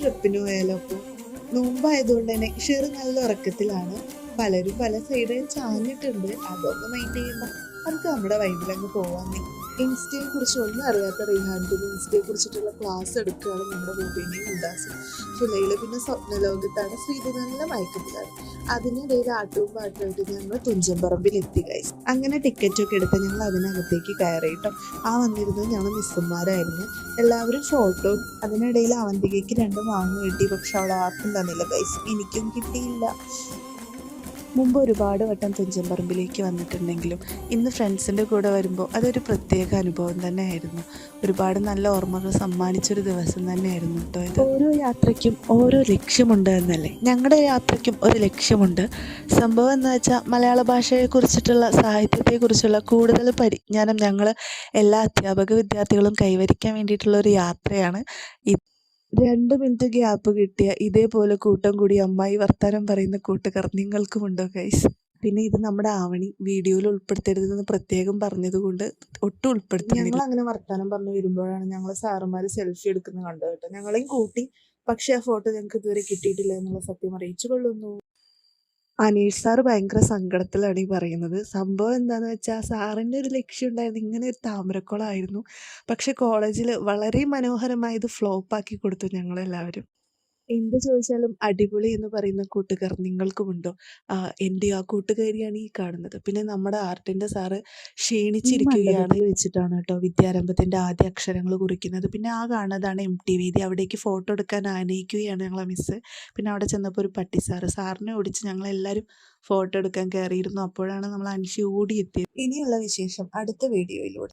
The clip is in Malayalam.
ട്രിപ്പിന് പോയാലോ? അപ്പോൾ നോമ്പായതുകൊണ്ട് തന്നെ ഷെറ് നല്ല ഉറക്കത്തിലാണ്. പലരും പല സൈഡിൽ ചാഞ്ഞിട്ടുണ്ട്. അതൊന്നും മൈൻഡ് ചെയ്യണ്ട, നമുക്ക് നമ്മുടെ വൈബിലങ്ങ് പോവാന്നേ. ഇൻസ്റ്റയെ കുറിച്ച് ഒന്നും അറിയാത്ത റിഹാൻഡിന് ഇൻസ്റ്റയെ കുറിച്ചിട്ടുള്ള ക്ലാസ് എടുക്കുകയാണ് നമ്മുടെ മുബീനയും മുദാസും. ഫുലയില് പിന്നെ സ്വപ്നലോകത്താണ്. ശ്രീധി നല്ല മയക്കത്തിലാണ്. അതിനിടയിൽ ആട്ടവും പാട്ടുമായിട്ട് ഞങ്ങൾ തുഞ്ചൻപറമ്പിൽ എത്തി ഗൈസ്. അങ്ങനെ ടിക്കറ്റൊക്കെ എടുത്ത് ഞങ്ങൾ അതിനകത്തേക്ക് കയറിയിട്ടോ. ആ വന്നിരുന്നത് ഞങ്ങൾ മിസ്സന്മാരായിരുന്നു. എല്ലാവരും ഫോട്ടോ. അതിനിടയിൽ അവന്തികയ്ക്ക് 2 മാങ്ങ കിട്ടി. പക്ഷെ അവൾ ആർക്കും തന്നില്ല ഗൈസ്. എനിക്കും കിട്ടിയില്ല. മുമ്പ് ഒരുപാട് വട്ടം തുഞ്ചൻപറമ്പിലേക്ക് വന്നിട്ടുണ്ടെങ്കിലും ഇന്ന് ഫ്രണ്ട്സിൻ്റെ കൂടെ വരുമ്പോൾ അതൊരു പ്രത്യേക അനുഭവം തന്നെയായിരുന്നു. ഒരുപാട് നല്ല ഓർമ്മകൾ സമ്മാനിച്ചൊരു ദിവസം തന്നെയായിരുന്നു കേട്ടോ ഇത്. ഓരോ യാത്രയ്ക്കും ഓരോ ലക്ഷ്യമുണ്ട് എന്നല്ലേ, ഞങ്ങളുടെ യാത്രയ്ക്കും ഒരു ലക്ഷ്യമുണ്ട്. സംഭവം എന്ന് വെച്ചാൽ മലയാള ഭാഷയെക്കുറിച്ചിട്ടുള്ള സാഹിത്യത്തെക്കുറിച്ചുള്ള കൂടുതൽ പരിജ്ഞാനം ഞങ്ങൾ എല്ലാ അധ്യാപക വിദ്യാർത്ഥികളും കൈവരിക്കാൻ വേണ്ടിയിട്ടുള്ള ഒരു യാത്രയാണ്. 2 മിനിറ്റ് ഗ്യാപ്പ് കിട്ടിയ ഇതേപോലെ കൂട്ടം കൂടി അമ്മായി വർത്താനം പറയുന്ന കൂട്ടുകാർ നിങ്ങൾക്കുമുണ്ടോ ഗൈസ്? പിന്നെ ഇത് നമ്മുടെ ആവണി വീഡിയോയിൽ ഉൾപ്പെടുത്തരുതെന്ന് പ്രത്യേകം പറഞ്ഞതുകൊണ്ട് ഒട്ടും ഉൾപ്പെടുത്തുന്നില്ല. ഞങ്ങൾ അങ്ങനെ വർത്താനം പറഞ്ഞു വരുമ്പോഴാണ് ഞങ്ങൾ സാറുമാർ സെൽഫി എടുക്കുന്നത് കണ്ടത് കേട്ടോ. ഞങ്ങളെയും കൂട്ടി. പക്ഷെ ആ ഫോട്ടോ ഞങ്ങൾക്ക് ഇതുവരെ കിട്ടിയിട്ടില്ല എന്നുള്ള സത്യം അറിയിച്ചു കൊള്ളുന്നു. അനീഷ് സാറ് ഭയങ്കര സങ്കടത്തിലാണ് ഈ പറയുന്നത്. സംഭവം എന്താണെന്ന് വെച്ചാൽ സാറിൻ്റെ ഒരു ലക്ഷ്യം ഉണ്ടായിരുന്നു, ഇങ്ങനെ ഒരു താമരക്കുളമായിരുന്നു. പക്ഷെ കോളേജിൽ വളരെ മനോഹരമായി ഇത് ഫ്ലോപ്പാക്കി കൊടുത്തു ഞങ്ങളെല്ലാവരും. എന്ത് ചോദിച്ചാലും അടിപൊളി എന്ന് പറയുന്ന കൂട്ടുകാർ നിങ്ങൾക്കുമുണ്ടോ? എൻ്റെ ആ കൂട്ടുകാരിയാണ് ഈ കാണുന്നത്. പിന്നെ നമ്മുടെ ആർട്ടിൻ്റെ സാറ് ക്ഷീണിച്ചിരിക്കുകയാണ്. വെച്ചിട്ടാണ് കേട്ടോ വിദ്യാരംഭത്തിൻ്റെ ആദ്യ അക്ഷരങ്ങൾ കുറിക്കുന്നത്. പിന്നെ ആ കാണുന്നതാണ് MT വേദി. അവിടേക്ക് ഫോട്ടോ എടുക്കാൻ ആനയിക്കുകയാണ് ഞങ്ങളെ മിസ്സ്. പിന്നെ അവിടെ ചെന്നപ്പോൾ ഒരു പട്ടി സാറിനെ ഓടിച്ച് ഞങ്ങളെല്ലാവരും ഫോട്ടോ എടുക്കാൻ കയറിയിരുന്നു. അപ്പോഴാണ് നമ്മൾ അൻഷി ഓടിയെത്തിയത്. ഇനിയുള്ള വിശേഷം അടുത്ത വീഡിയോയിലൂടെ.